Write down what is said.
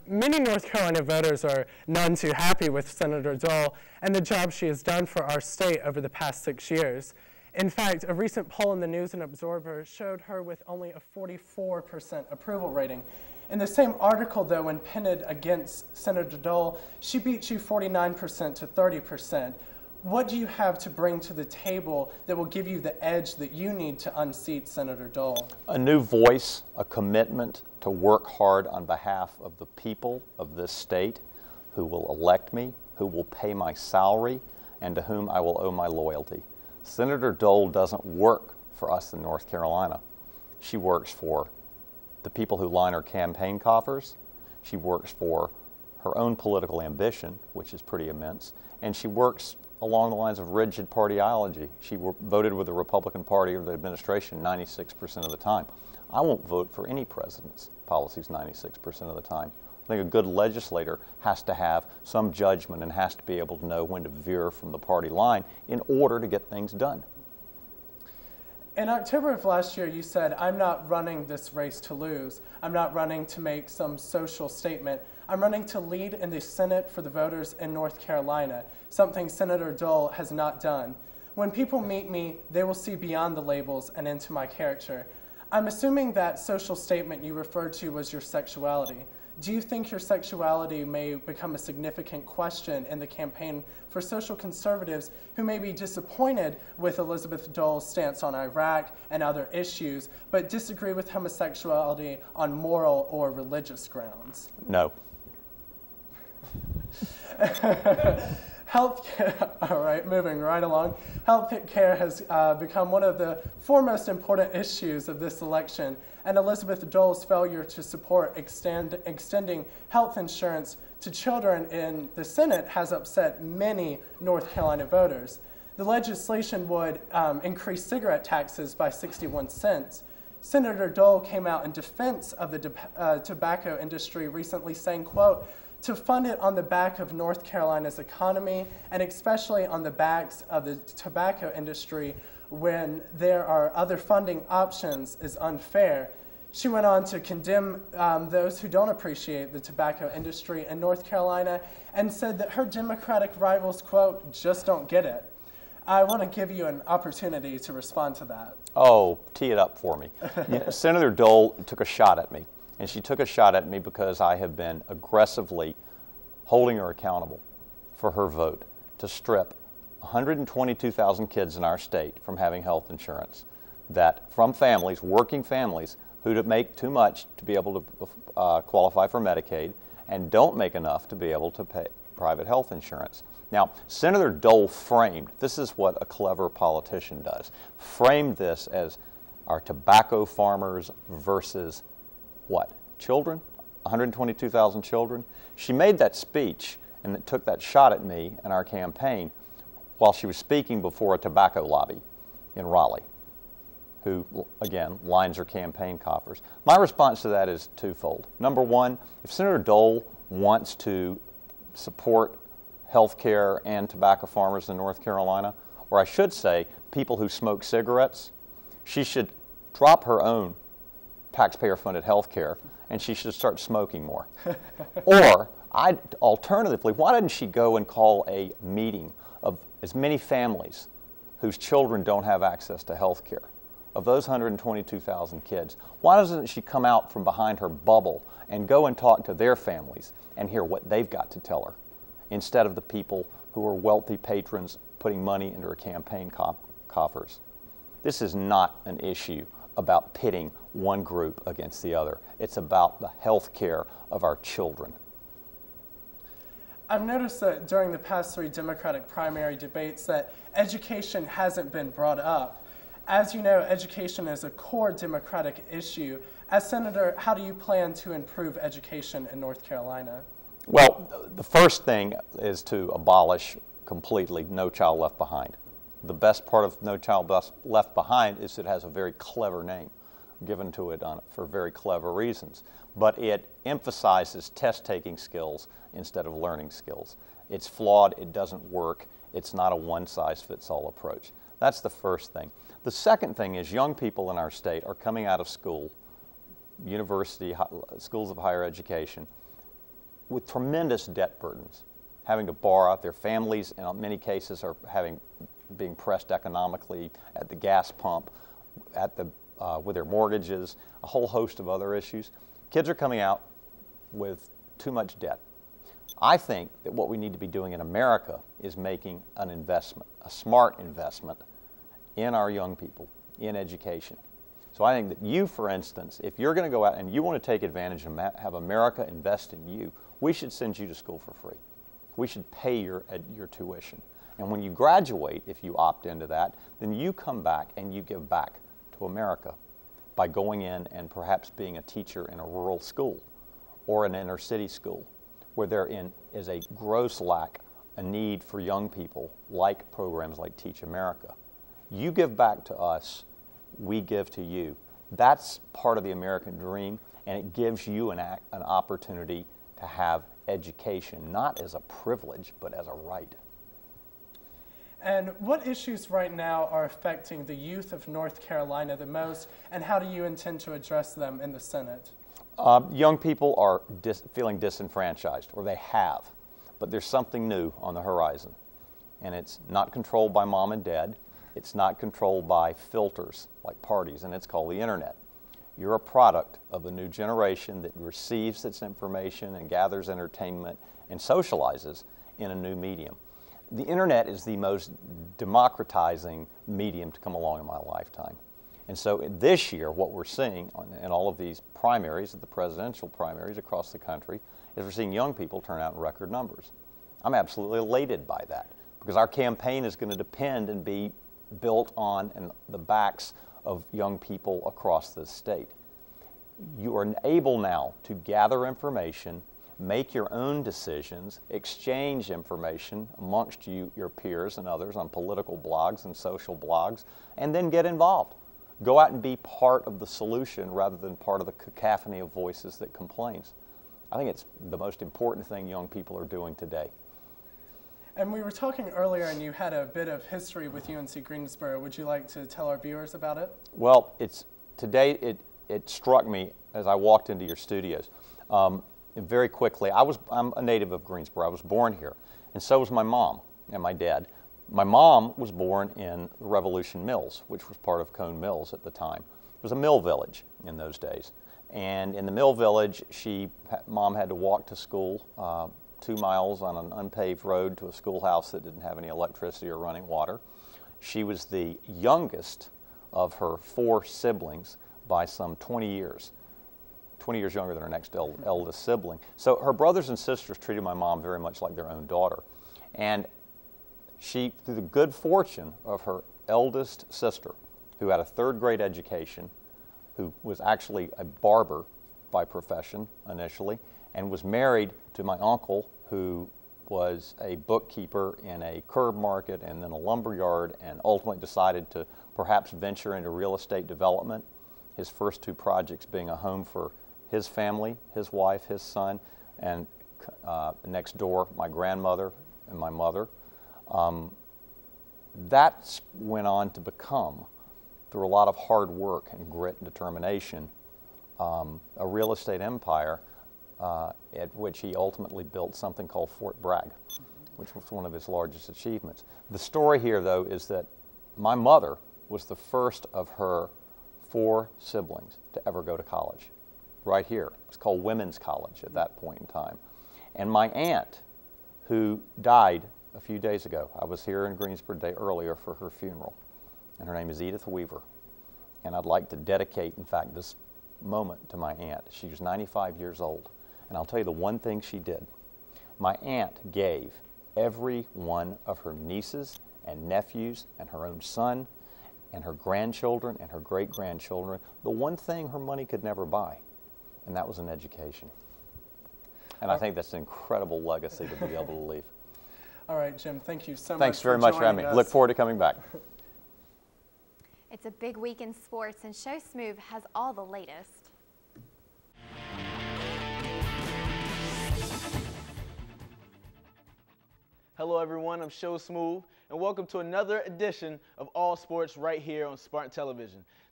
Many North Carolina voters are none too happy with Senator Dole and the job she has done for our state over the past 6 years. In fact, a recent poll in the News and Observer showed her with only a 44% approval rating. In the same article, though, when pinned against Senator Dole, she beat you 49% to 30%. What do you have to bring to the table that will give you the edge that you need to unseat Senator Dole? A new voice, a commitment to work hard on behalf of the people of this state who will elect me, who will pay my salary, and to whom I will owe my loyalty. Senator Dole doesn't work for us in North Carolina. She works for the people who line her campaign coffers. She works for her own political ambition, which is pretty immense, and she works along the lines of rigid party ideology. She voted with the Republican Party or the administration 96% of the time. I won't vote for any president's policies 96% of the time. I think a good legislator has to have some judgment and has to be able to know when to veer from the party line in order to get things done. In October of last year, you said, "I'm not running this race to lose. I'm not running to make some social statement. I'm running to lead in the Senate for the voters in North Carolina, something Senator Dole has not done. When people meet me, they will see beyond the labels and into my character." I'm assuming that social statement you referred to was your sexuality. Do you think your sexuality may become a significant question in the campaign for social conservatives who may be disappointed with Elizabeth Dole's stance on Iraq and other issues, but disagree with homosexuality on moral or religious grounds? No. Healthcare, all right, moving right along. Healthcare has become one of the foremost important issues of this election, and Elizabeth Dole's failure to support extending health insurance to children in the Senate has upset many North Carolina voters. The legislation would increase cigarette taxes by 61 cents. Senator Dole came out in defense of the tobacco industry recently saying, quote, "To fund it on the back of North Carolina's economy and especially on the backs of the tobacco industry when there are other funding options is unfair." She went on to condemn those who don't appreciate the tobacco industry in North Carolina and said that her Democratic rivals, quote, "just don't get it." I want to give you an opportunity to respond to that. Oh, tee it up for me. Senator Dole took a shot at me. And she took a shot at me because I have been aggressively holding her accountable for her vote to strip 122,000 kids in our state from having health insurance, that from families, working families, who make too much to be able to qualify for Medicaid and don't make enough to be able to pay private health insurance. Now, Senator Dole framed, this is what a clever politician does, framed this as our tobacco farmers versus what? Children? 122,000 children? She made that speech and took that shot at me and our campaign while she was speaking before a tobacco lobby in Raleigh, who, again, lines her campaign coffers. My response to that is twofold. Number one, if Senator Dole wants to support health care and tobacco farmers in North Carolina, or I should say people who smoke cigarettes, she should drop her own taxpayer-funded health care, and she should start smoking more. Or, alternatively, why didn't she go and call a meeting of as many families whose children don't have access to health care? Of those 122,000 kids, why doesn't she come out from behind her bubble and go and talk to their families and hear what they've got to tell her, instead of the people who are wealthy patrons putting money into her campaign coffers? This is not an issue about pitting one group against the other. It's about the health care of our children. I've noticed that during the past 3 Democratic primary debates that education hasn't been brought up. As you know, education is a core Democratic issue. As Senator, how do you plan to improve education in North Carolina? Well, the first thing is to abolish completely No Child Left Behind. The best part of No Child Left Behind is it has a very clever name given to it for very clever reasons. But it emphasizes test-taking skills instead of learning skills. It's flawed, it doesn't work, it's not a one-size-fits-all approach. That's the first thing. The second thing is young people in our state are coming out of school, university, schools of higher education, with tremendous debt burdens, having to borrow. Their families, in many cases, are being pressed economically at the gas pump, with their mortgages, a whole host of other issues. Kids are coming out with too much debt. I think that what we need to be doing in America is making an investment, a smart investment in our young people, in education. So I think that you, for instance, if you're going to go out and you want to take advantage and have America invest in you, we should send you to school for free. We should pay your tuition. And when you graduate, if you opt into that, then you come back and you give back to America by going in and perhaps being a teacher in a rural school or an inner city school where there is a gross lack, a need for young people like programs like Teach America. You give back to us, we give to you. That's part of the American dream, and it gives you an opportunity to have education, not as a privilege, but as a right. And what issues right now are affecting the youth of North Carolina the most, and how do you intend to address them in the Senate? Young people are feeling disenfranchised, or they have, but there's something new on the horizon, and it's not controlled by mom and dad. It's not controlled by filters like parties, and it's called the internet. You're a product of a new generation that receives its information and gathers entertainment and socializes in a new medium. The internet is the most democratizing medium to come along in my lifetime. And so this year, what we're seeing in all of these primaries, the presidential primaries across the country, is we're seeing young people turn out in record numbers. I'm absolutely elated by that, because our campaign is going to depend and be built on the backs of young people across this state. You are able now to gather information, make your own decisions, exchange information amongst your peers and others on political blogs and social blogs, and then get involved. Go out and be part of the solution rather than part of the cacophony of voices that complains. I think it's the most important thing young people are doing today. And we were talking earlier, and you had a bit of history with UNC Greensboro. Would you like to tell our viewers about it? Well, today it struck me as I walked into your studios. Very quickly, I'm a native of Greensboro. I was born here, and so was my mom and my dad. My mom was born in Revolution Mills, which was part of Cone Mills at the time. It was a mill village in those days. And in the mill village, Mom had to walk to school 2 miles on an unpaved road to a schoolhouse that didn't have any electricity or running water. She was the youngest of her 4 siblings by some 20 years. 20 years younger than her next eldest sibling. So her brothers and sisters treated my mom very much like their own daughter. And she, through the good fortune of her eldest sister, who had a 3rd grade education, who was actually a barber by profession initially, and was married to my uncle, who was a bookkeeper in a curb market and then a lumber yard, and ultimately decided to perhaps venture into real estate development, his first 2 projects being a home for his family, his wife, his son, and next door, my grandmother and my mother. That went on to become, through a lot of hard work and grit and determination, a real estate empire at which he ultimately built something called Fort Bragg, which was one of his largest achievements. The story here, though, is that my mother was the first of her 4 siblings to ever go to college, right here. It was called Women's College at that point in time. And my aunt, who died a few days ago, I was here in Greensboro a day earlier for her funeral, and her name is Edith Weaver. And I'd like to dedicate, in fact, this moment to my aunt. She was 95 years old, and I'll tell you the one thing she did. My aunt gave every one of her nieces and nephews and her own son and her grandchildren and her great-grandchildren the one thing her money could never buy, and that was an education. And I think that's an incredible legacy to be able to leave. All right, Jim, thank you so much. Thanks very much for having me. Look forward to coming back. It's a big week in sports, and Show Smooth has all the latest. Hello everyone, I'm Show Smooth, and welcome to another edition of All Sports right here on Spartan Television.